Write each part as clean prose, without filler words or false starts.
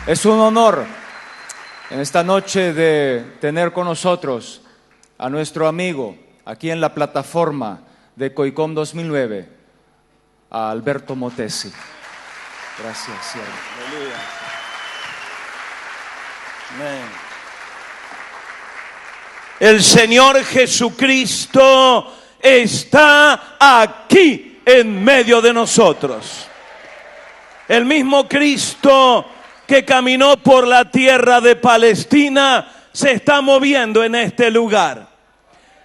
Es un honor en esta noche de tener con nosotros a nuestro amigo aquí en la plataforma de COICOM 2009, a Alberto Motesi. Gracias, siervo. Aleluya. Amén. El Señor Jesucristo está aquí en medio de nosotros. El mismo Cristo que caminó por la tierra de Palestina se está moviendo en este lugar.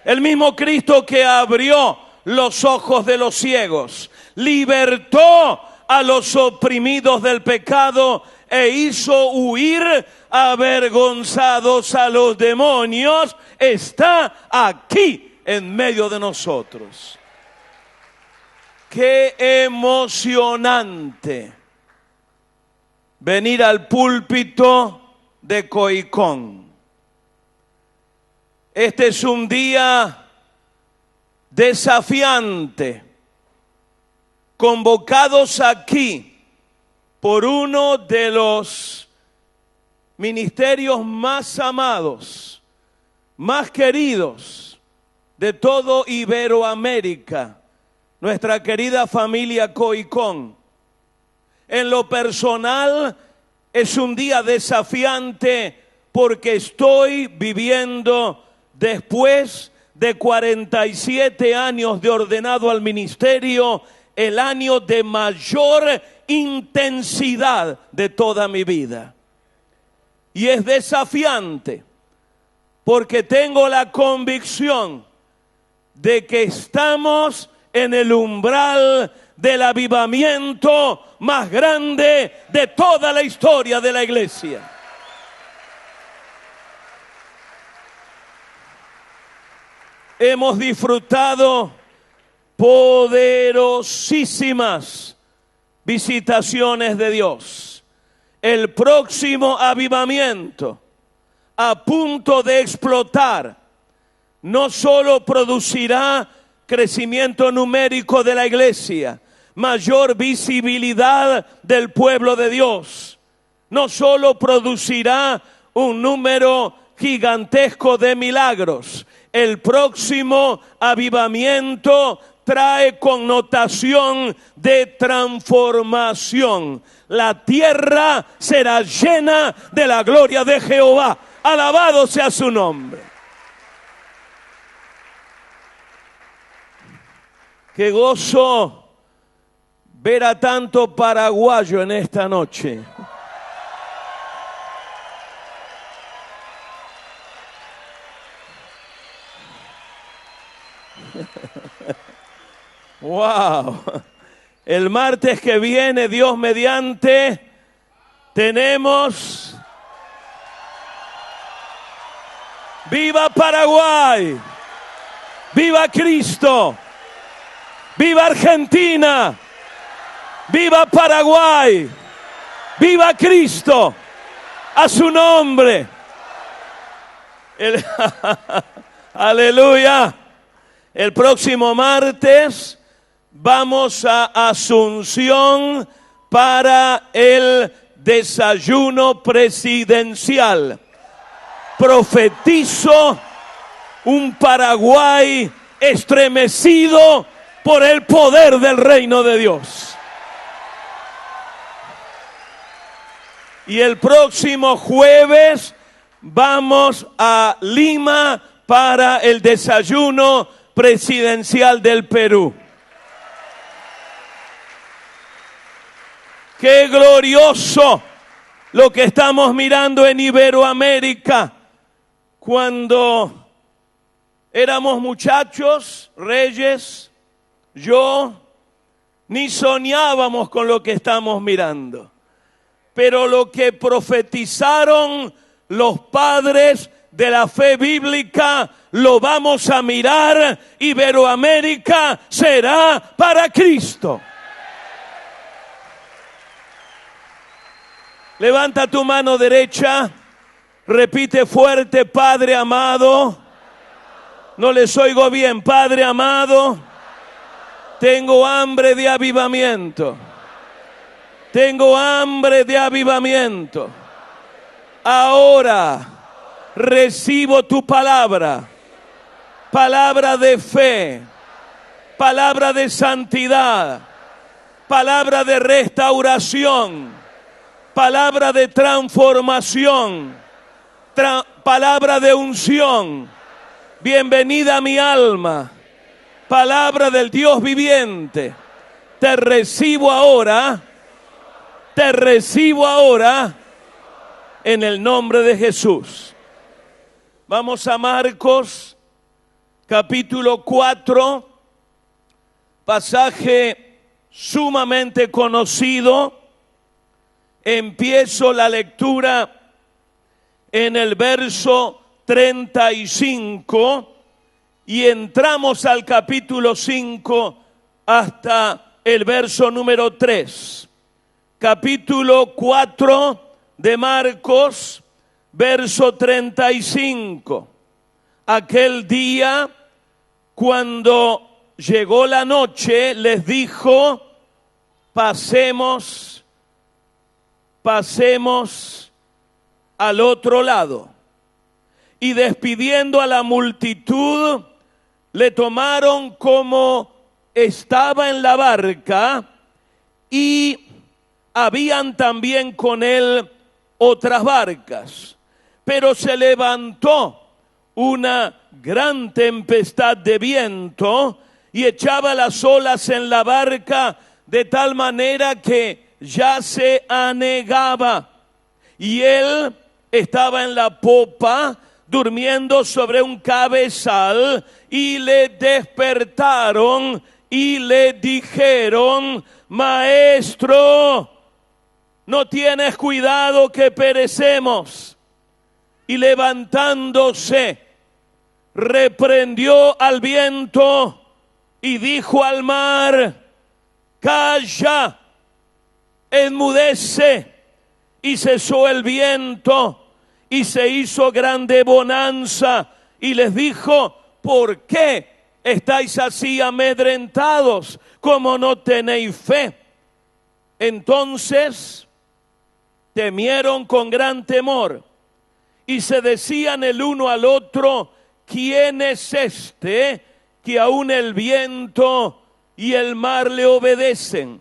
El mismo Cristo que abrió los ojos de los ciegos, libertó a los oprimidos del pecado e hizo huir avergonzados a los demonios, está aquí en medio de nosotros. ¡Qué emocionante venir al púlpito de COICOM! Este es un día desafiante, convocados aquí por uno de los ministerios más amados, más queridos de todo Iberoamérica, nuestra querida familia COICOM. En lo personal es un día desafiante porque estoy viviendo, después de 47 años de ordenado al ministerio, el año de mayor intensidad de toda mi vida. Y es desafiante porque tengo la convicción de que estamos en el umbral del avivamiento más grande de toda la historia de la iglesia. Hemos disfrutado poderosísimas visitaciones de Dios. El próximo avivamiento, a punto de explotar, no solo producirá crecimiento numérico de la iglesia, mayor visibilidad del pueblo de Dios, no solo producirá un número gigantesco de milagros. El próximo avivamiento trae connotación de transformación. La tierra será llena de la gloria de Jehová. Alabado sea su nombre. Qué gozo ver a tanto paraguayo en esta noche. Wow. El martes que viene, Dios mediante, tenemos ¡Viva Paraguay! ¡Viva Cristo! ¡Viva Argentina! ¡Viva Paraguay! ¡Viva Cristo! ¡A su nombre! ¡Aleluya! El próximo martes vamos a Asunción para el desayuno presidencial. Profetizo un Paraguay estremecido por el poder del reino de Dios. Y el próximo jueves vamos a Lima para el desayuno presidencial del Perú. ¡Qué glorioso lo que estamos mirando en Iberoamérica! Cuando éramos muchachos, Reyes, yo, ni soñábamos con lo que estamos mirando. Pero lo que profetizaron los padres de la fe bíblica, lo vamos a mirar. Iberoamérica será para Cristo. Levanta tu mano derecha, repite fuerte: Padre amado. No les oigo bien. Padre amado, tengo hambre de avivamiento. Tengo hambre de avivamiento. Ahora recibo tu palabra, palabra de fe, palabra de santidad, palabra de restauración, palabra de transformación, palabra de unción. Bienvenida a mi alma, palabra del Dios viviente. Te recibo ahora en el nombre de Jesús. Vamos a Marcos, capítulo 4, pasaje sumamente conocido. Empiezo la lectura en el verso 35 y entramos al capítulo 5 hasta el verso número 3. Capítulo 4 de Marcos, verso 35. Aquel día, cuando llegó la noche, les dijo: pasemos al otro lado. Y despidiendo a la multitud, le tomaron como estaba en la barca, y habían también con él otras barcas. Pero se levantó una gran tempestad de viento y echaba las olas en la barca de tal manera que ya se anegaba. Y él estaba en la popa, durmiendo sobre un cabezal, y le despertaron y le dijeron: Maestro, ¿no tienes cuidado que perecemos? Y levantándose, reprendió al viento y dijo al mar: calla, enmudece. Y cesó el viento y se hizo grande bonanza. Y les dijo: ¿por qué estáis así amedrentados? ¿Cómo no tenéis fe? Entonces temieron con gran temor y se decían el uno al otro: ¿quién es este que aún el viento y el mar le obedecen?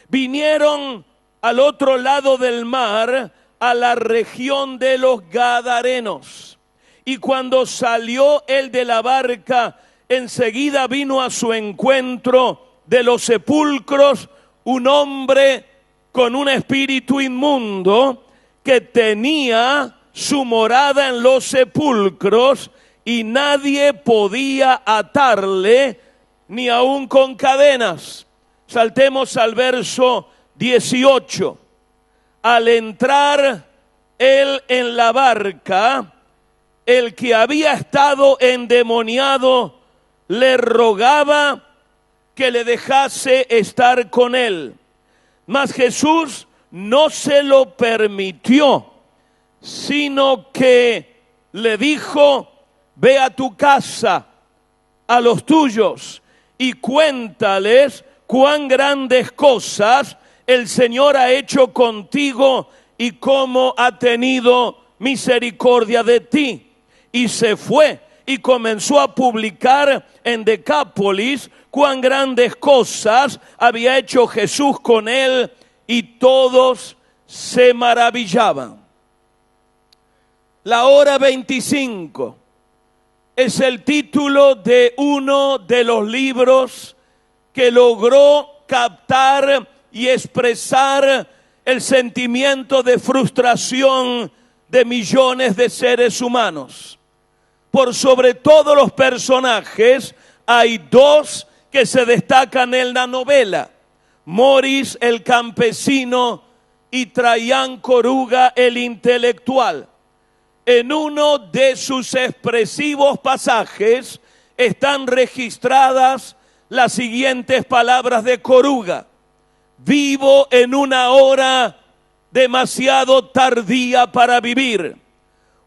Vinieron al otro lado del mar, a la región de los Gadarenos. Y cuando salió él de la barca, enseguida vino a su encuentro de los sepulcros un hombre con un espíritu inmundo, que tenía su morada en los sepulcros, y nadie podía atarle, ni aun con cadenas. Saltemos al verso 18. Al entrar él en la barca, el que había estado endemoniado le rogaba que le dejase estar con él. Mas Jesús no se lo permitió, sino que le dijo: ve a tu casa, a los tuyos, y cuéntales cuán grandes cosas el Señor ha hecho contigo y cómo ha tenido misericordia de ti. Y se fue y comenzó a publicar en Decápolis cuán grandes cosas había hecho Jesús con él, y todos se maravillaban. La hora 25 es el título de uno de los libros que logró captar y expresar el sentimiento de frustración de millones de seres humanos. Por sobre todos los personajes, hay dos que se destacan en la novela: Morris el campesino y Traian Coruga el intelectual. En uno de sus expresivos pasajes están registradas las siguientes palabras de Coruga: vivo en una hora demasiado tardía para vivir,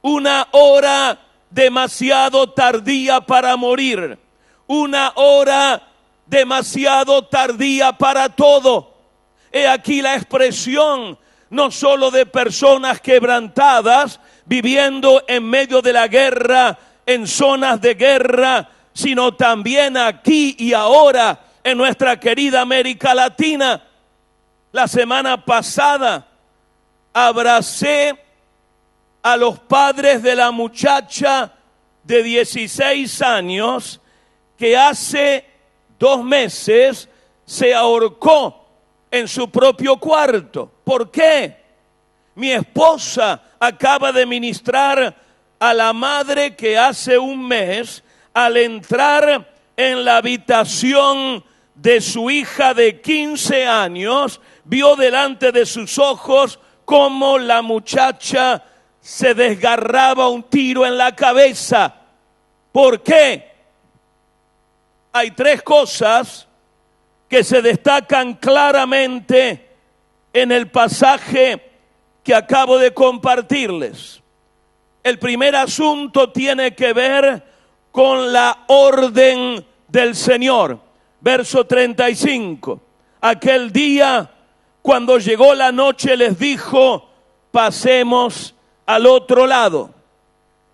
una hora demasiado tardía para morir, una hora demasiado tardía para todo. He aquí la expresión no solo de personas quebrantadas, viviendo en medio de la guerra, en zonas de guerra, sino también aquí y ahora en nuestra querida América Latina. La semana pasada abracé a los padres de la muchacha de 16 años que hace 2 meses se ahorcó en su propio cuarto. ¿Por qué? Mi esposa acaba de ministrar a la madre que hace 1 mes, al entrar en la habitación de su hija de 15 años, vio delante de sus ojos cómo la muchacha se desgarraba un tiro en la cabeza. ¿Por qué? Hay 3 cosas que se destacan claramente en el pasaje que acabo de compartirles. El primer asunto tiene que ver con la orden del Señor. Verso 35. Aquel día, cuando llegó la noche, les dijo: pasemos al otro lado.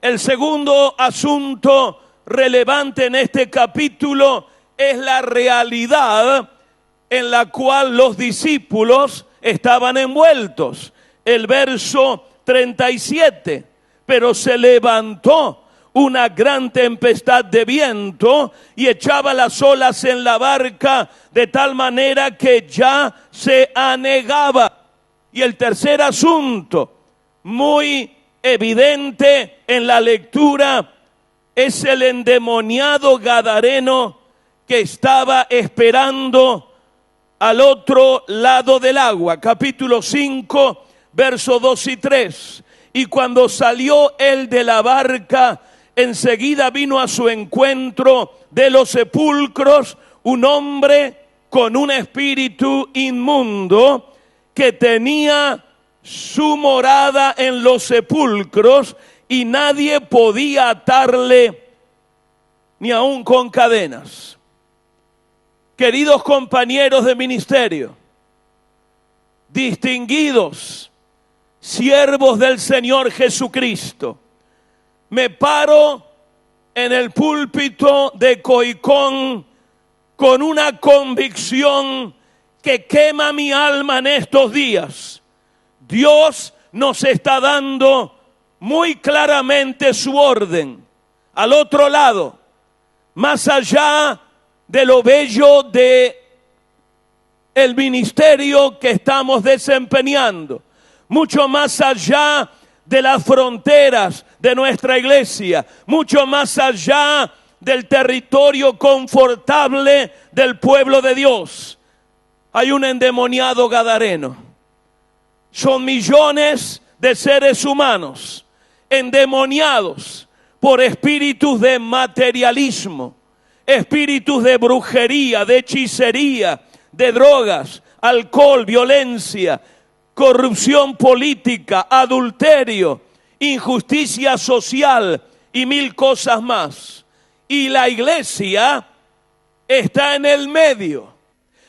El segundo asunto relevante en este capítulo es la realidad en la cual los discípulos estaban envueltos. El verso 37. Pero se levantó una gran tempestad de viento y echaba las olas en la barca de tal manera que ya se anegaba. Y el tercer asunto, muy evidente en la lectura, es el endemoniado gadareno que estaba esperando al otro lado del agua. Capítulo 5, versos 2 y 3. Y cuando salió él de la barca, enseguida vino a su encuentro de los sepulcros un hombre con un espíritu inmundo que tenía su morada en los sepulcros y nadie podía atarle ni aun con cadenas. Queridos compañeros de ministerio, distinguidos siervos del Señor Jesucristo, me paro en el púlpito de Coicón con una convicción que quema mi alma en estos días. Dios nos está dando muy claramente su orden. Al otro lado, más allá de lo bello de el ministerio que estamos desempeñando, mucho más allá de las fronteras de nuestra iglesia, mucho más allá del territorio confortable del pueblo de Dios, hay un endemoniado gadareno. Son millones de seres humanos endemoniados por espíritus de materialismo, espíritus de brujería, de hechicería, de drogas, alcohol, violencia, corrupción política, adulterio, injusticia social y 1000 cosas más. Y la iglesia está en el medio.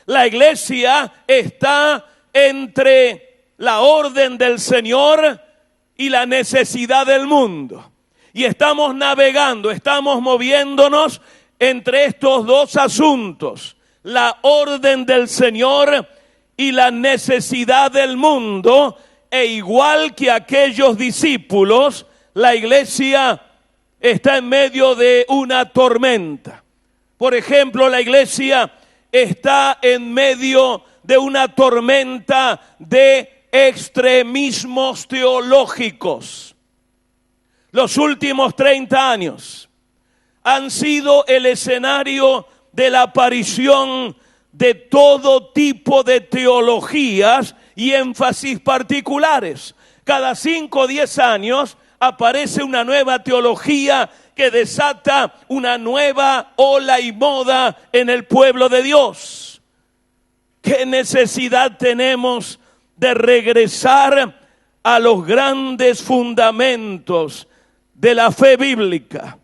La iglesia está entre la orden del Señor y la necesidad del mundo. Y estamos navegando, estamos moviéndonos entre estos 2 asuntos: la orden del Señor y la necesidad del mundo. E igual que aquellos discípulos, la iglesia está en medio de una tormenta. Por ejemplo, la iglesia está en medio de una tormenta de extremismos teológicos. Los últimos 30 años han sido el escenario de la aparición de todo tipo de teologías y énfasis particulares. Cada 5 o 10 años aparece una nueva teología que desata una nueva ola y moda en el pueblo de Dios. ¿Qué necesidad tenemos de regresar a los grandes fundamentos de la fe bíblica?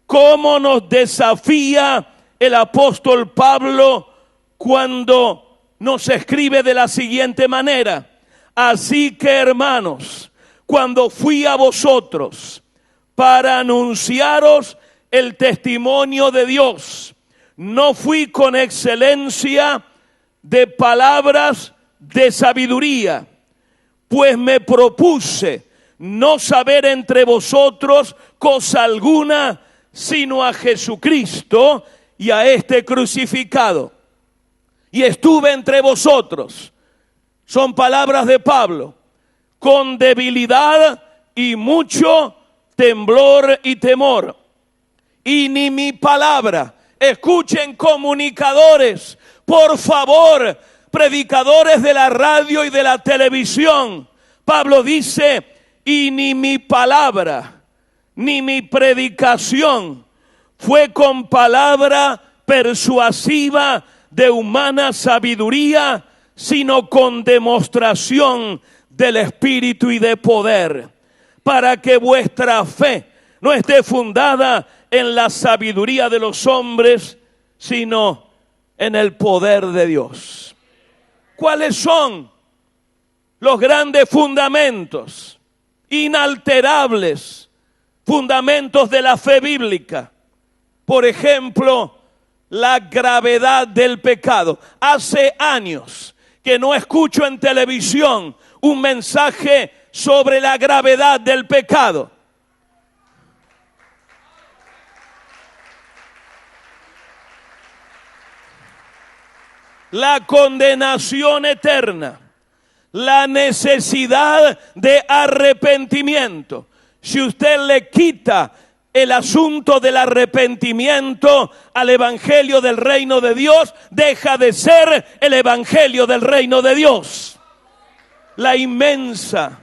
¿Cómo nos desafía el apóstol Pablo cuando nos escribe de la siguiente manera? Así que, hermanos, cuando fui a vosotros para anunciaros el testimonio de Dios, no fui con excelencia de palabras de sabiduría, pues me propuse no saber entre vosotros cosa alguna, sino a Jesucristo y a este crucificado. Y estuve entre vosotros, son palabras de Pablo, con debilidad y mucho temblor y temor. Y ni mi palabra, escuchen comunicadores, por favor, predicadores de la radio y de la televisión. Pablo dice, y ni mi palabra, ni mi predicación fue con palabra persuasiva de humana sabiduría, sino con demostración del Espíritu y de poder, para que vuestra fe no esté fundada en la sabiduría de los hombres, sino en el poder de Dios. ¿Cuáles son los grandes fundamentos, inalterables fundamentos de la fe bíblica? Por ejemplo, la gravedad del pecado. Hace años que no escucho en televisión un mensaje sobre la gravedad del pecado. La condenación eterna, la necesidad de arrepentimiento. Si usted le quita el asunto del arrepentimiento al evangelio del reino de Dios, deja de ser el evangelio del reino de Dios. La inmensa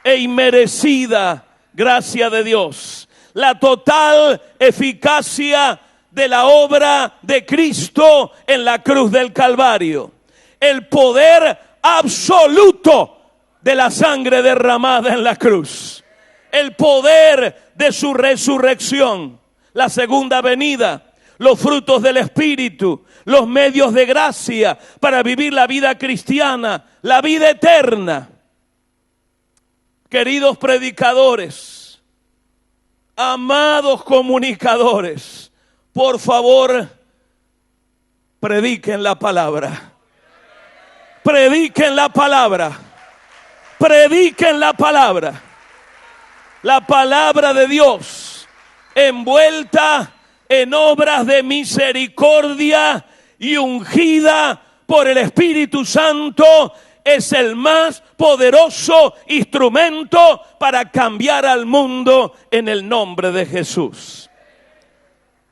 e inmerecida gracia de Dios, la total eficacia de la obra de Cristo en la cruz del Calvario, el poder absoluto de la sangre derramada en la cruz, el poder de su resurrección, la segunda venida, los frutos del Espíritu, los medios de gracia para vivir la vida cristiana, la vida eterna. Queridos predicadores, amados comunicadores, por favor, prediquen la palabra. Prediquen la palabra. Prediquen la palabra. La palabra de Dios, envuelta en obras de misericordia y ungida por el Espíritu Santo, es el más poderoso instrumento para cambiar al mundo en el nombre de Jesús.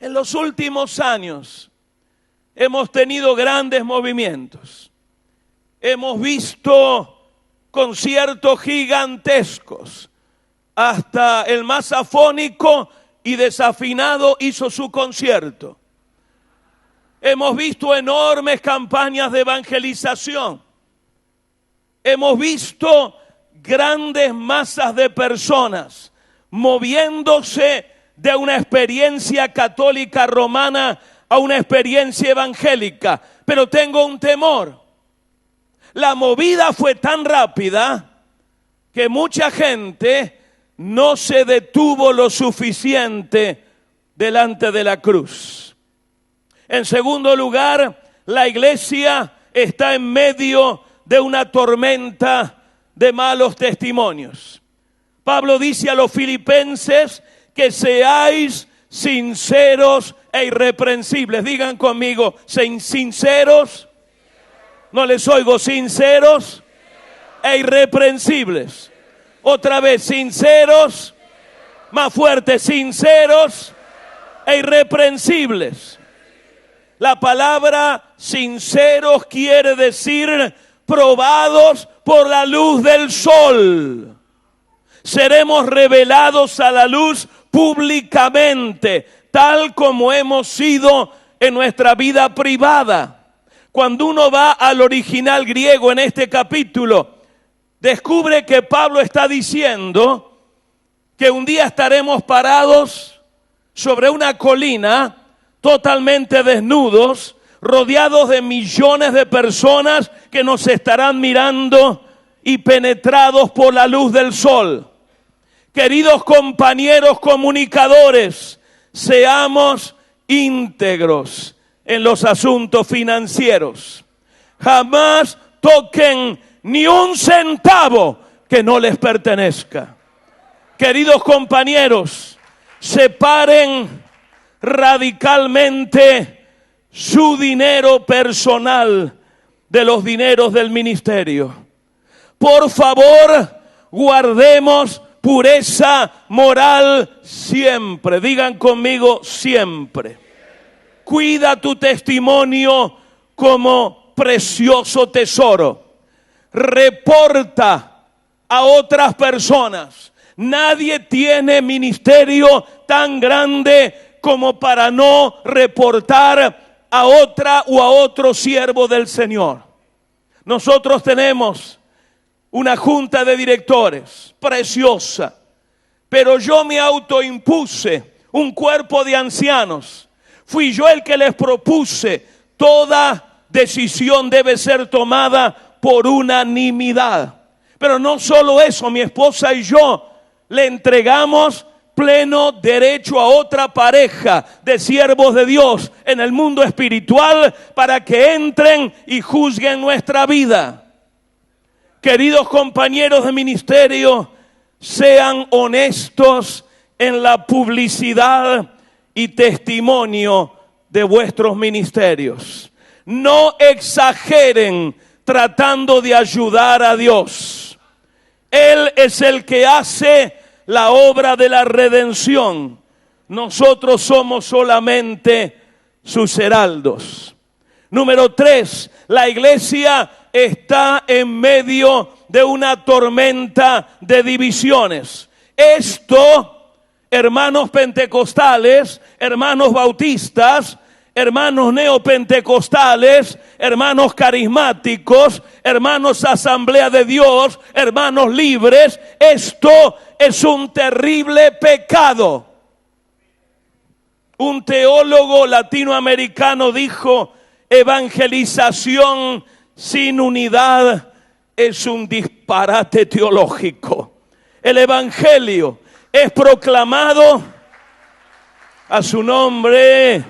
En los últimos años hemos tenido grandes movimientos. Hemos visto conciertos gigantescos. Hasta el más afónico y desafinado hizo su concierto. Hemos visto enormes campañas de evangelización. Hemos visto grandes masas de personas moviéndose de una experiencia católica romana a una experiencia evangélica. Pero tengo un temor. La movida fue tan rápida que mucha gente no se detuvo lo suficiente delante de la cruz. En segundo lugar, la iglesia está en medio de una tormenta de malos testimonios. Pablo dice a los filipenses que seáis sinceros e irreprensibles. Digan conmigo, sinceros, no les oigo, sinceros e irreprensibles. Otra vez, sinceros, más fuerte, sinceros e irreprensibles. La palabra sinceros quiere decir probados por la luz del sol. Seremos revelados a la luz públicamente, tal como hemos sido en nuestra vida privada. Cuando uno va al original griego en este capítulo, descubre que Pablo está diciendo que un día estaremos parados sobre una colina, totalmente desnudos, rodeados de millones de personas que nos estarán mirando y penetrados por la luz del sol. Queridos compañeros comunicadores, seamos íntegros en los asuntos financieros. Jamás toquen ni un centavo que no les pertenezca. Queridos compañeros, separen radicalmente su dinero personal de los dineros del ministerio. Por favor, guardemos pureza moral siempre. Digan conmigo, siempre. Cuida tu testimonio como precioso tesoro. Reporta a otras personas. Nadie tiene ministerio tan grande como para no reportar a otra o a otro siervo del Señor. Nosotros tenemos una junta de directores preciosa, pero yo me autoimpuse un cuerpo de ancianos. Fui yo el que les propuse, toda decisión debe ser tomada por unanimidad. Pero no solo eso, mi esposa y yo le entregamos pleno derecho a otra pareja de siervos de Dios en el mundo espiritual para que entren y juzguen nuestra vida. Queridos compañeros de ministerio, sean honestos en la publicidad y testimonio de vuestros ministerios. No exageren tratando de ayudar a Dios. Él es el que hace la obra de la redención. Nosotros somos solamente sus heraldos. Número 3, la iglesia está en medio de una tormenta de divisiones. Esto, hermanos pentecostales, hermanos bautistas, hermanos neopentecostales, hermanos carismáticos, hermanos Asamblea de Dios, hermanos libres, esto es un terrible pecado. Un teólogo latinoamericano dijo: evangelización sin unidad es un disparate teológico. El evangelio es proclamado a su nombre.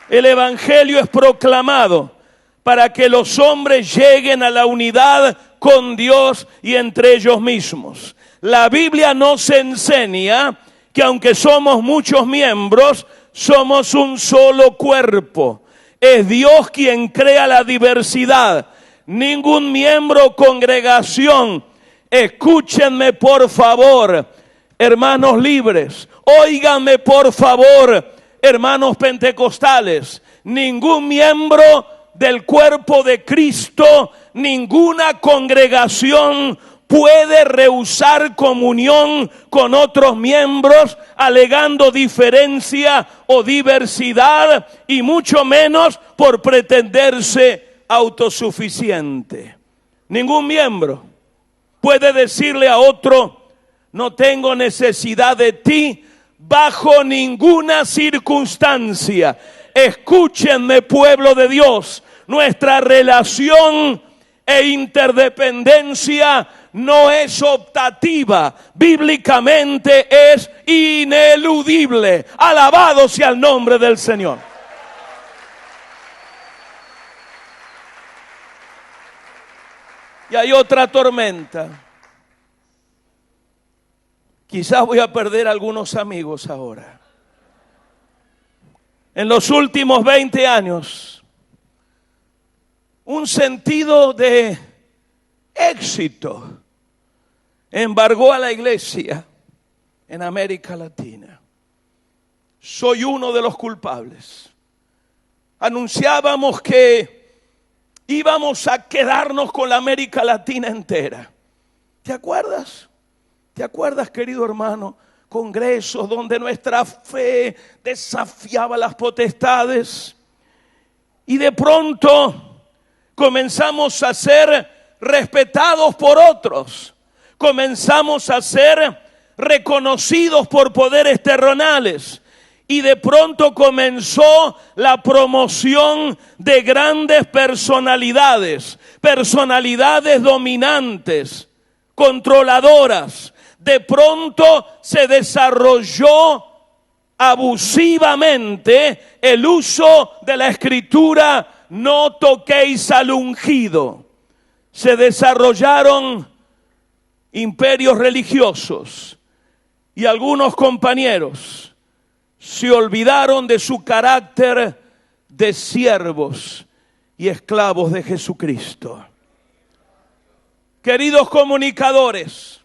El evangelio es proclamado para que los hombres lleguen a la unidad con Dios y entre ellos mismos. La Biblia nos enseña que aunque somos muchos miembros, somos un solo cuerpo. Es Dios quien crea la diversidad. Ningún miembro o congregación, escúchenme por favor, hermanos libres, óiganme por favor, hermanos pentecostales, ningún miembro del cuerpo de Cristo, ninguna congregación puede rehusar comunión con otros miembros alegando diferencia o diversidad, y mucho menos por pretenderse autosuficiente. Ningún miembro puede decirle a otro: no tengo necesidad de ti, bajo ninguna circunstancia. Escúchenme, pueblo de Dios, nuestra relación e interdependencia no es optativa, bíblicamente es ineludible. Alabado sea el nombre del Señor. Y hay otra tormenta. Quizás voy a perder algunos amigos ahora. En los últimos 20 años, un sentido de éxito embargó a la iglesia en América Latina. Soy uno de los culpables. Anunciábamos que íbamos a quedarnos con la América Latina entera. ¿Te acuerdas? ¿Te acuerdas, querido hermano? Congresos donde nuestra fe desafiaba las potestades. Y de pronto comenzamos a ser respetados por otros. Comenzamos a ser reconocidos por poderes terrenales. y de pronto comenzó la promoción de grandes personalidades, personalidades dominantes, controladoras. De pronto se desarrolló abusivamente el uso de la escritura: no toquéis al ungido. Se desarrollaron imperios religiosos y algunos compañeros se olvidaron de su carácter de siervos y esclavos de Jesucristo. Queridos comunicadores,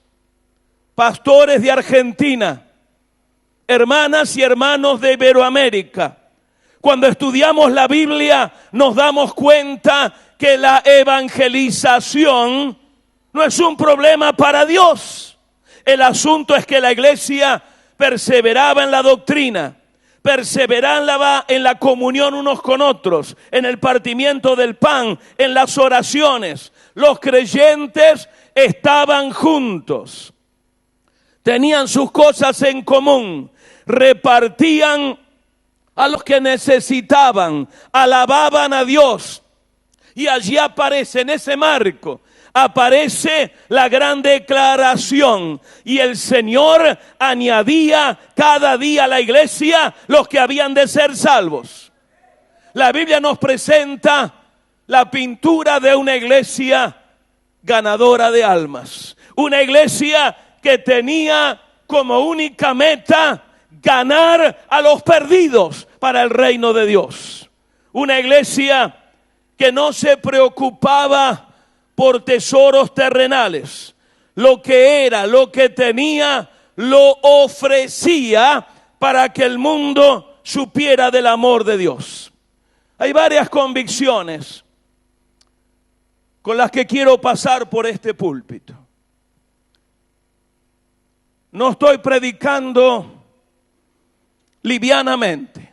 pastores de Argentina, hermanas y hermanos de Iberoamérica, cuando estudiamos la Biblia nos damos cuenta que la evangelización no es un problema para Dios. El asunto es que la iglesia perseveraba en la doctrina, perseveraba en la comunión unos con otros, en el partimiento del pan, en las oraciones. Los creyentes estaban juntos, tenían sus cosas en común, repartían a los que necesitaban, alababan a Dios. Y allí aparece, en ese marco, aparece la gran declaración: y el Señor añadía cada día a la iglesia los que habían de ser salvos. La Biblia nos presenta la pintura de una iglesia ganadora de almas, una iglesia que tenía como única meta ganar a los perdidos para el reino de Dios, una iglesia que no se preocupaba por tesoros terrenales. Lo que era, lo que tenía, lo ofrecía para que el mundo supiera del amor de Dios. Hay varias convicciones con las que quiero pasar por este púlpito. No estoy predicando livianamente.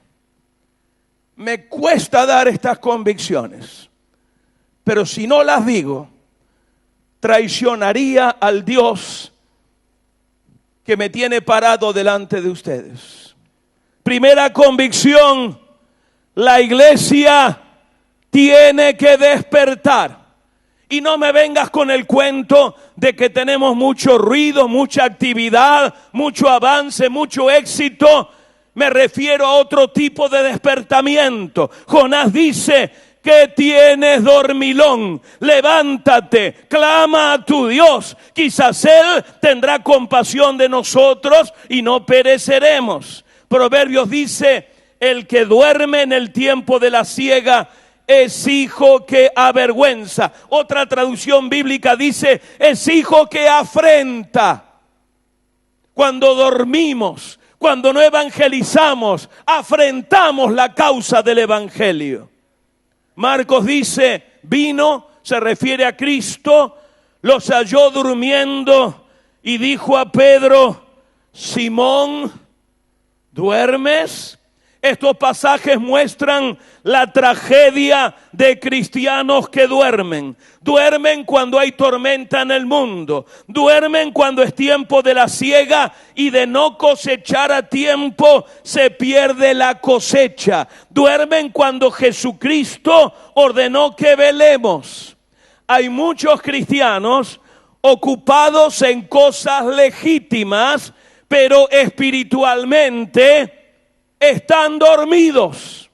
Me cuesta dar estas convicciones, pero si no las digo, traicionaría al Dios que me tiene parado delante de ustedes. Primera convicción: la iglesia tiene que despertar. Y no me vengas con el cuento de que tenemos mucho ruido, mucha actividad, mucho avance, mucho éxito. Me refiero a otro tipo de despertamiento. Jonás dice: ¿qué tienes, dormilón? Levántate, clama a tu Dios. Quizás Él tendrá compasión de nosotros y no pereceremos. Proverbios dice: el que duerme en el tiempo de la siega es hijo que avergüenza. Otra traducción bíblica dice: es hijo que afrenta. Cuando dormimos, cuando no evangelizamos, afrentamos la causa del evangelio. Marcos dice: vino, se refiere a Cristo, los halló durmiendo y dijo a Pedro: Simón, ¿duermes? Estos pasajes muestran la tragedia de cristianos que duermen. Duermen cuando hay tormenta en el mundo. Duermen cuando es tiempo de la siega y de no cosechar a tiempo se pierde la cosecha. Duermen cuando Jesucristo ordenó que velemos. Hay muchos cristianos ocupados en cosas legítimas, pero espiritualmente están dormidos.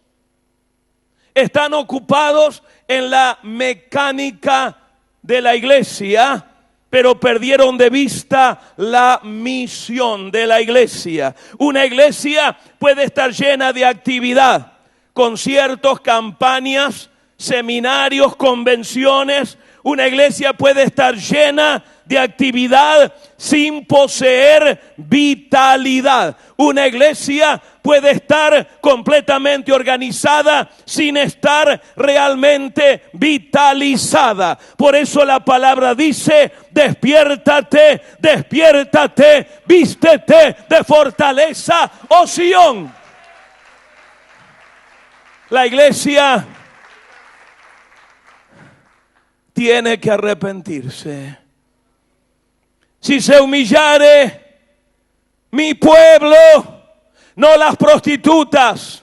Están ocupados en la mecánica de la iglesia, pero perdieron de vista la misión de la iglesia. Una iglesia puede estar llena de actividad, conciertos, campañas, seminarios, convenciones. Una iglesia puede estar llena de actividad sin poseer vitalidad. Una iglesia puede estar completamente organizada sin estar realmente vitalizada. Por eso la palabra dice: despiértate, despiértate, vístete de fortaleza, oh Sión. La iglesia tiene que arrepentirse. Si se humillare mi pueblo, no las prostitutas,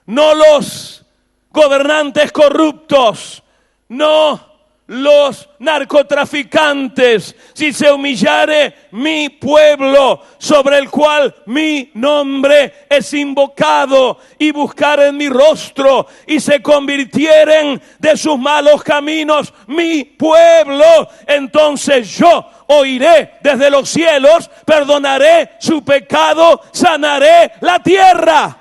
no los gobernantes corruptos, no los narcotraficantes, si se humillare mi pueblo, sobre el cual mi nombre es invocado, y buscaren mi rostro, y se convirtieren de sus malos caminos, mi pueblo, entonces yo oiré desde los cielos, perdonaré su pecado, sanaré la tierra.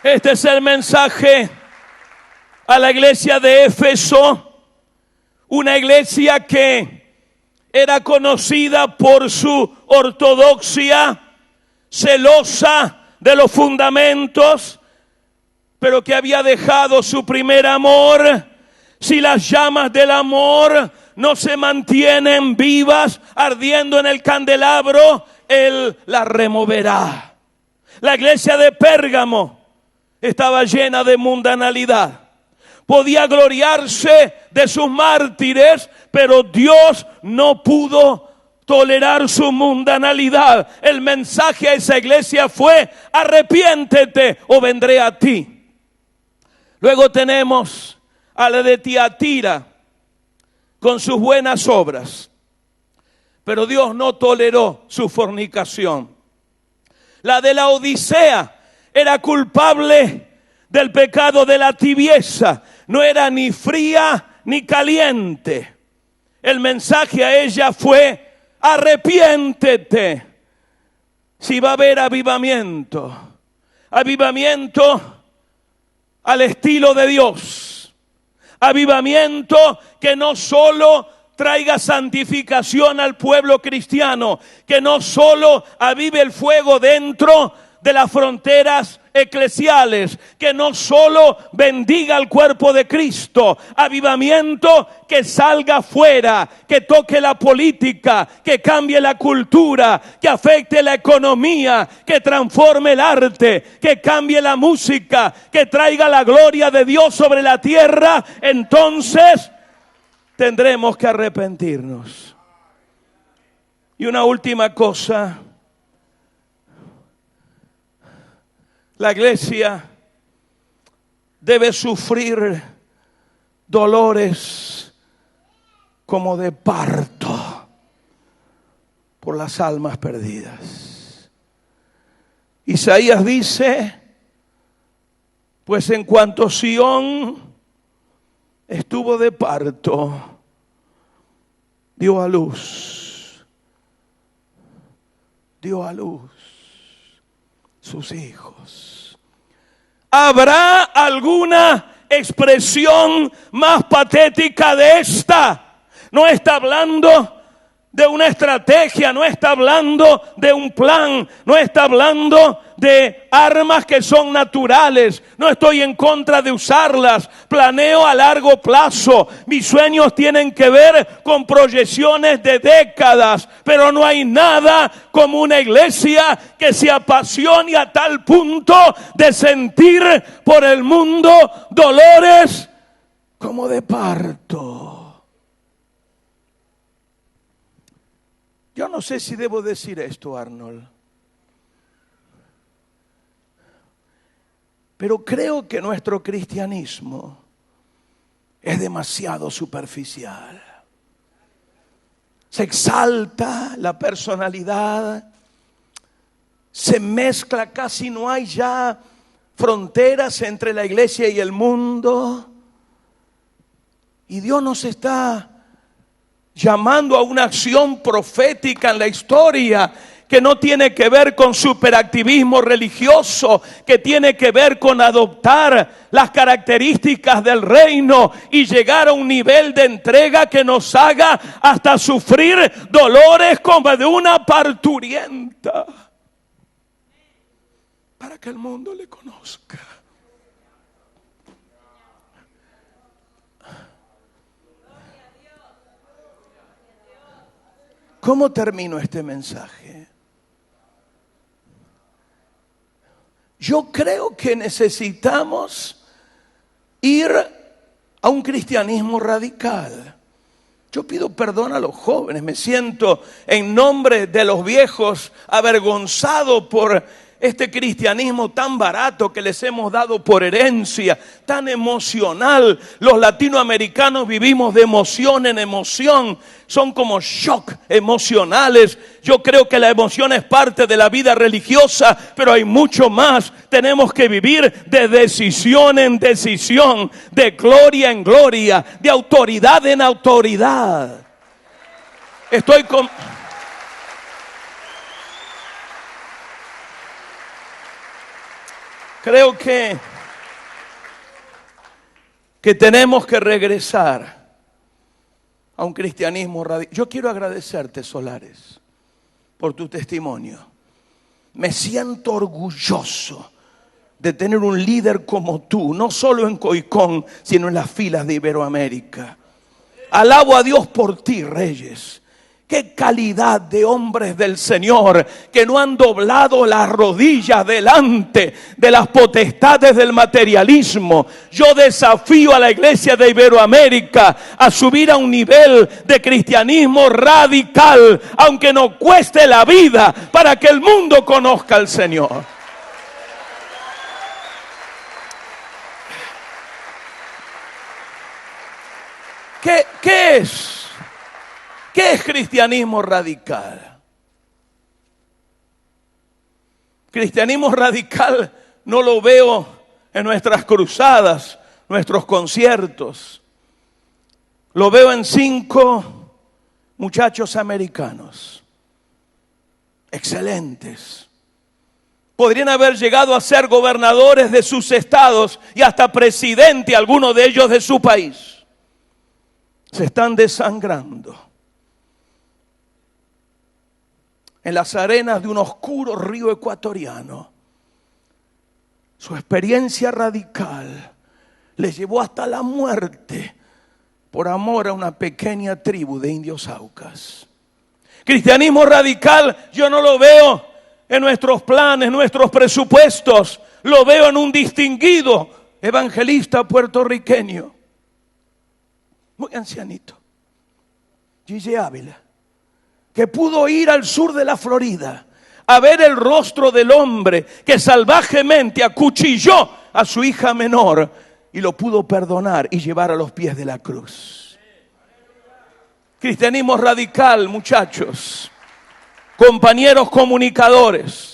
Este es el mensaje a la iglesia de Éfeso, una iglesia que era conocida por su ortodoxia, celosa de los fundamentos, pero que había dejado su primer amor. Si las llamas del amor no se mantienen vivas, ardiendo en el candelabro, Él las removerá. La iglesia de Pérgamo estaba llena de mundanalidad. Podía gloriarse de sus mártires, pero Dios no pudo tolerar su mundanalidad. El mensaje a esa iglesia fue: arrepiéntete o vendré a ti. Luego tenemos a la de Tiatira con sus buenas obras, pero Dios no toleró su fornicación. La de la Odisea era culpable del pecado de la tibieza. No era ni fría ni caliente. El mensaje a ella fue: arrepiéntete. Si va a haber avivamiento, avivamiento al estilo de Dios, avivamiento que no solo traiga santificación al pueblo cristiano, que no solo avive el fuego dentro de las fronteras eclesiales, que no solo bendiga al cuerpo de Cristo, avivamiento que salga fuera, que toque la política, que cambie la cultura, que afecte la economía, que transforme el arte, que cambie la música, que traiga la gloria de Dios sobre la tierra. Entonces tendremos que arrepentirnos. Y una última cosa: la iglesia debe sufrir dolores como de parto por las almas perdidas. Isaías dice: pues en cuanto Sión estuvo de parto, dio a luz sus hijos. ¿Habrá alguna expresión más patética de esta? No está hablando de una estrategia, no está hablando de un plan, no está hablando de armas que son naturales. No estoy en contra de usarlas, planeo a largo plazo. Mis sueños tienen que ver con proyecciones de décadas, pero no hay nada como una iglesia que se apasione a tal punto de sentir por el mundo dolores como de parto. Yo no sé si debo decir esto, Arnold, pero creo que nuestro cristianismo es demasiado superficial. Se exalta la personalidad, se mezcla, casi no hay ya fronteras entre la iglesia y el mundo. Y Dios nos está llamando a una acción profética en la historia que no tiene que ver con superactivismo religioso, que tiene que ver con adoptar las características del reino y llegar a un nivel de entrega que nos haga hasta sufrir dolores como de una parturienta, para que el mundo le conozca. ¿Cómo termino este mensaje? Yo creo que necesitamos ir a un cristianismo radical. Yo pido perdón a los jóvenes. Me siento en nombre de los viejos avergonzado por este cristianismo tan barato que les hemos dado por herencia, tan emocional. Los latinoamericanos vivimos de emoción en emoción. Son como shock emocionales. Yo creo que la emoción es parte de la vida religiosa, pero hay mucho más. Tenemos que vivir de decisión en decisión, de gloria en gloria, de autoridad en autoridad. Creo que tenemos que regresar a un cristianismo radical. Yo quiero agradecerte, Solares, por tu testimonio. Me siento orgulloso de tener un líder como tú, no solo en Coicón, sino en las filas de Iberoamérica. Alabo a Dios por ti, Reyes. Qué calidad de hombres del Señor que no han doblado las rodillas delante de las potestades del materialismo. Yo desafío a la iglesia de Iberoamérica a subir a un nivel de cristianismo radical, aunque nos cueste la vida, para que el mundo conozca al Señor. ¿Qué es? ¿Qué es cristianismo radical? Cristianismo radical no lo veo en nuestras cruzadas, nuestros conciertos. Lo veo en 5 muchachos americanos, excelentes. Podrían haber llegado a ser gobernadores de sus estados y hasta presidente, algunos de ellos de su país. Se están desangrando en las arenas de un oscuro río ecuatoriano. Su experiencia radical les llevó hasta la muerte por amor a una pequeña tribu de indios aucas. Cristianismo radical yo no lo veo en nuestros planes, nuestros presupuestos. Lo veo en un distinguido evangelista puertorriqueño, muy ancianito, Gille Ávila, que pudo ir al sur de la Florida a ver el rostro del hombre que salvajemente acuchilló a su hija menor y lo pudo perdonar y llevar a los pies de la cruz. Cristianismo radical, muchachos, compañeros comunicadores,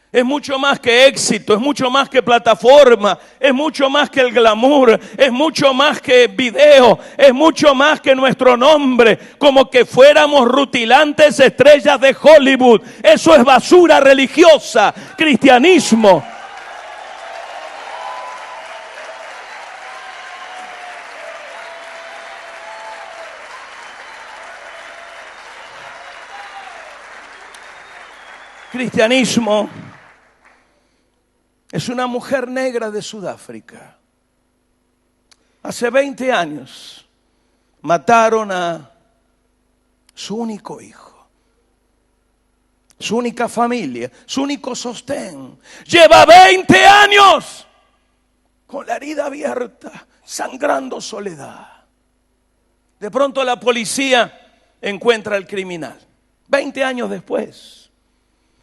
es mucho más que éxito, es mucho más que plataforma, es mucho más que el glamour, es mucho más que video, es mucho más que nuestro nombre, como que fuéramos rutilantes estrellas de Hollywood. Eso es basura religiosa. Cristianismo es una mujer negra de Sudáfrica. Hace 20 años mataron a su único hijo, su única familia, su único sostén. Lleva 20 años con la herida abierta, sangrando soledad. De pronto la policía encuentra al criminal. 20 años después,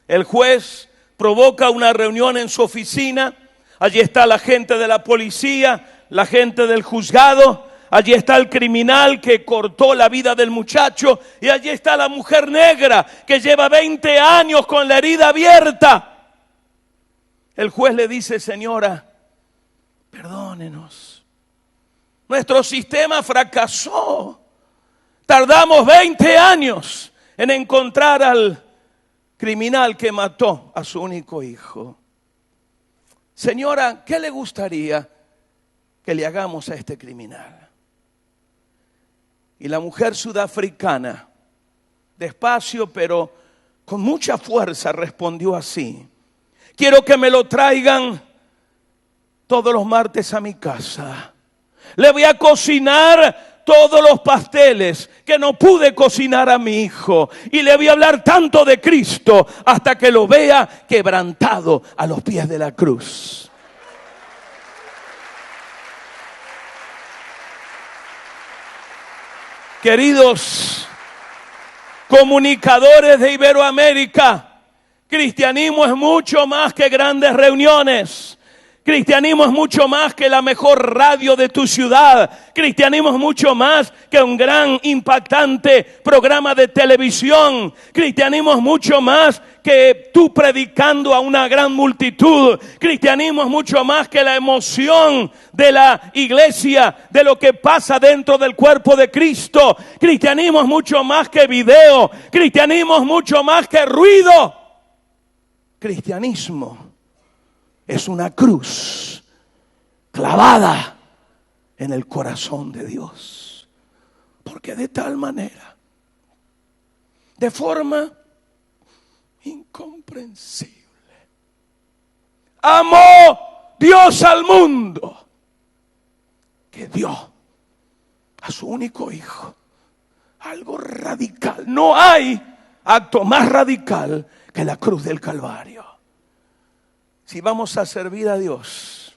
el juez provoca una reunión en su oficina. Allí está la gente de la policía, la gente del juzgado. Allí está el criminal que cortó la vida del muchacho. Y allí está la mujer negra que lleva 20 años con la herida abierta. El juez le dice: señora, perdónenos. Nuestro sistema fracasó. Tardamos 20 años en encontrar al criminal que mató a su único hijo. Señora, ¿qué le gustaría que le hagamos a este criminal? Y la mujer sudafricana, despacio pero con mucha fuerza, respondió así: quiero que me lo traigan todos los martes a mi casa. Le voy a cocinar todos los pasteles que no pude cocinar a mi hijo. Y le voy a hablar tanto de Cristo hasta que lo vea quebrantado a los pies de la cruz. Queridos comunicadores de Iberoamérica, cristianismo es mucho más que grandes reuniones. Cristianismo es mucho más que la mejor radio de tu ciudad. Cristianismo es mucho más que un gran, impactante programa de televisión. Cristianismo es mucho más que tú predicando a una gran multitud. Cristianismo es mucho más que la emoción de la iglesia, de lo que pasa dentro del cuerpo de Cristo. Cristianismo es mucho más que video. Cristianismo es mucho más que ruido. Cristianismo es una cruz clavada en el corazón de Dios. Porque de tal manera, de forma incomprensible, amó Dios al mundo, que dio a su único hijo. Algo radical. No hay acto más radical que la cruz del Calvario. Si vamos a servir a Dios,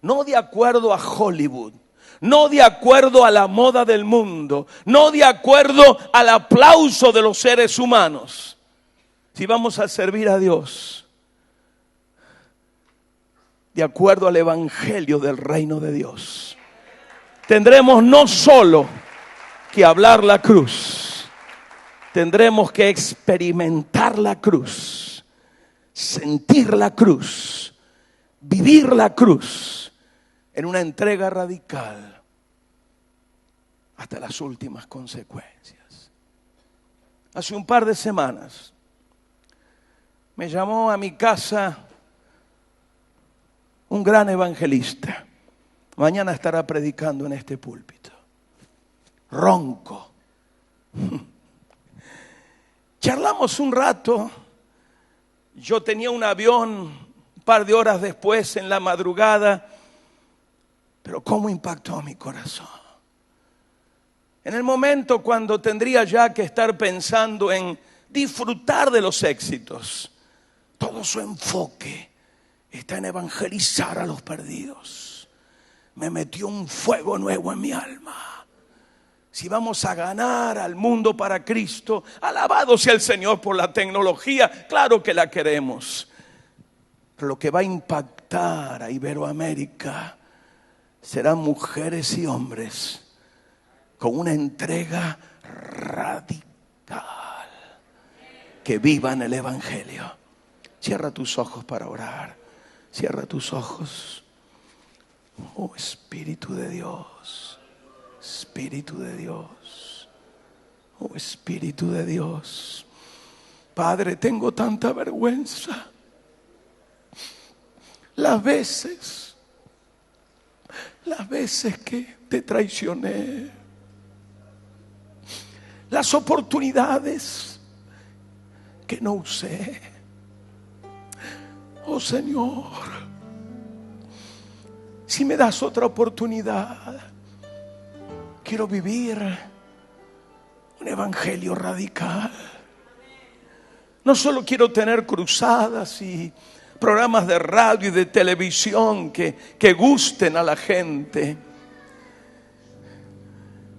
no de acuerdo a Hollywood, no de acuerdo a la moda del mundo, no de acuerdo al aplauso de los seres humanos. Si vamos a servir a Dios, de acuerdo al evangelio del reino de Dios, tendremos no solo que hablar la cruz, tendremos que experimentar la cruz, sentir la cruz, vivir la cruz en una entrega radical hasta las últimas consecuencias. Hace un par de semanas me llamó a mi casa un gran evangelista. Mañana estará predicando en este púlpito. Ronco. Charlamos un rato. Yo tenía un avión un par de horas después en la madrugada, pero cómo impactó mi corazón. En el momento cuando tendría ya que estar pensando en disfrutar de los éxitos, todo su enfoque está en evangelizar a los perdidos. Me metió un fuego nuevo en mi alma. Si vamos a ganar al mundo para Cristo, alabado sea el Señor por la tecnología, claro que la queremos. Pero lo que va a impactar a Iberoamérica serán mujeres y hombres con una entrega radical que vivan el evangelio. Cierra tus ojos para orar. Cierra tus ojos. Oh Espíritu de Dios. Espíritu de Dios, oh Espíritu de Dios. Padre, tengo tanta vergüenza. Las veces que te traicioné, las oportunidades que no usé. Oh Señor, si me das otra oportunidad, quiero vivir un evangelio radical. No solo quiero tener cruzadas y programas de radio y de televisión que gusten a la gente.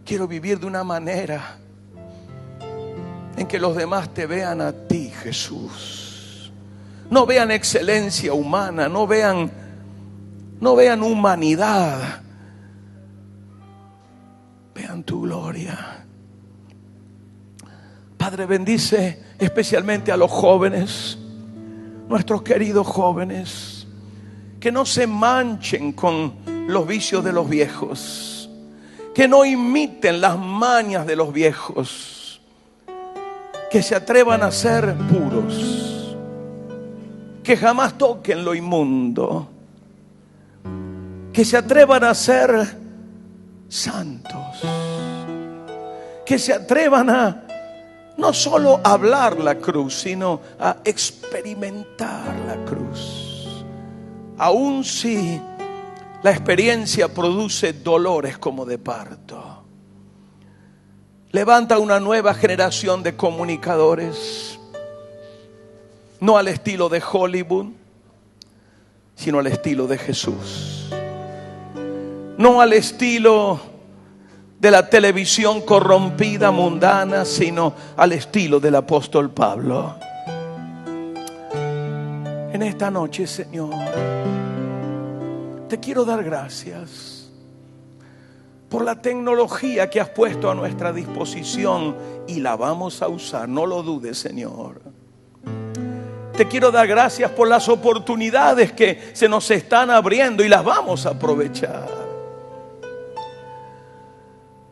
Quiero vivir de una manera en que los demás te vean a ti, Jesús. No vean excelencia humana, no vean humanidad. Vean tu gloria. Padre, bendice especialmente a los jóvenes, nuestros queridos jóvenes, que no se manchen con los vicios de los viejos, que no imiten las mañas de los viejos, que se atrevan a ser puros, que jamás toquen lo inmundo, que se atrevan a ser santos, que se atrevan a no solo hablar la cruz, sino a experimentar la cruz, aun si la experiencia produce dolores como de parto. Levanta una nueva generación de comunicadores, no al estilo de Hollywood, sino al estilo de Jesús. No al estilo de la televisión corrompida, mundana, sino al estilo del apóstol Pablo. En esta noche, Señor, te quiero dar gracias por la tecnología que has puesto a nuestra disposición y la vamos a usar, no lo dudes, Señor. Te quiero dar gracias por las oportunidades que se nos están abriendo y las vamos a aprovechar.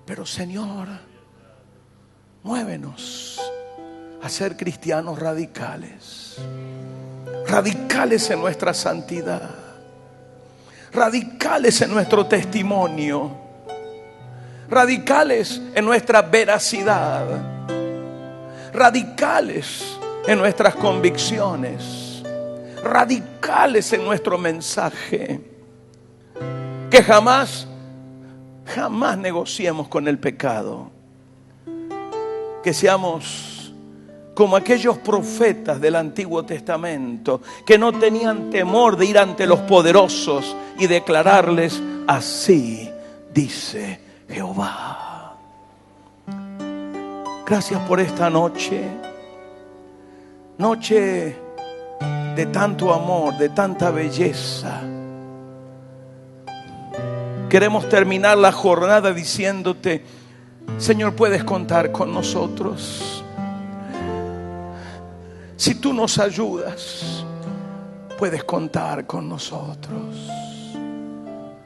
Pero, Señor, muévenos a ser cristianos radicales. Radicales en nuestra santidad. Radicales en nuestro testimonio. Radicales en nuestra veracidad. Radicales en nuestras convicciones. Radicales en nuestro mensaje. Que jamás negociemos con el pecado. Que seamos como aquellos profetas del Antiguo Testamento que no tenían temor de ir ante los poderosos y declararles: así dice Jehová. Gracias por esta noche. Noche de tanto amor, de tanta belleza. Queremos terminar la jornada diciéndote: Señor, puedes contar con nosotros. Si tú nos ayudas, puedes contar con nosotros.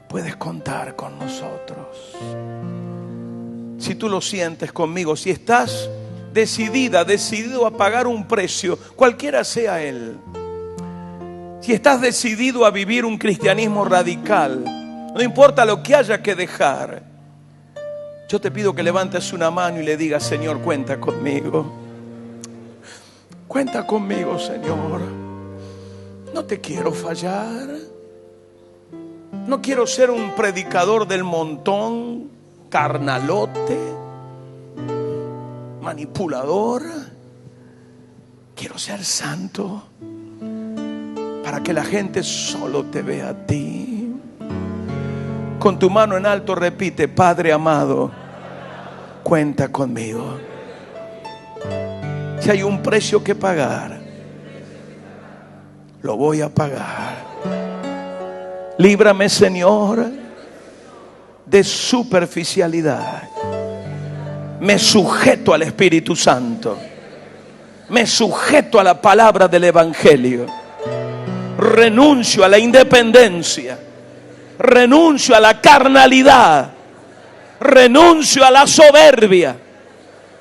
Puedes contar con nosotros. Si tú lo sientes conmigo, si estás decidido a pagar un precio, cualquiera sea él. Si estás decidido a vivir un cristianismo radical, no importa lo que haya que dejar, yo te pido que levantes una mano y le digas: Señor, cuenta conmigo. Cuenta conmigo, Señor. No te quiero fallar. No quiero ser un predicador del montón, carnalote, manipulador. Quiero ser santo para que la gente solo te vea a ti. Con tu mano en alto repite: Padre amado, cuenta conmigo. Si hay un precio que pagar, lo voy a pagar. Líbrame, Señor, de superficialidad. Me sujeto al Espíritu Santo. Me sujeto a la palabra del Evangelio. Renuncio a la independencia. Renuncio a la carnalidad. Renuncio a la soberbia.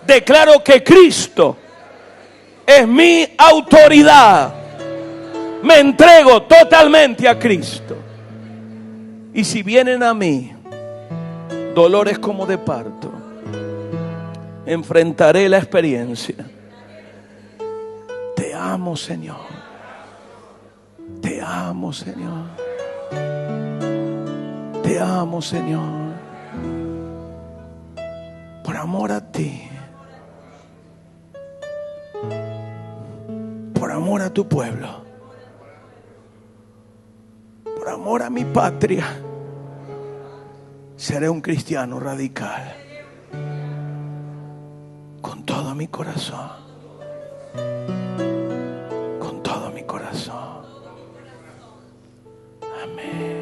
Declaro que Cristo es mi autoridad. Me entrego totalmente a Cristo. Y si vienen a mí dolores como de parto, enfrentaré la experiencia. Te amo, Señor. Te amo, Señor. Te amo, Señor. Por amor a ti. Por amor a tu pueblo. Por amor a mi patria. Seré un cristiano radical. Con todo mi corazón. Con todo mi corazón. Amén.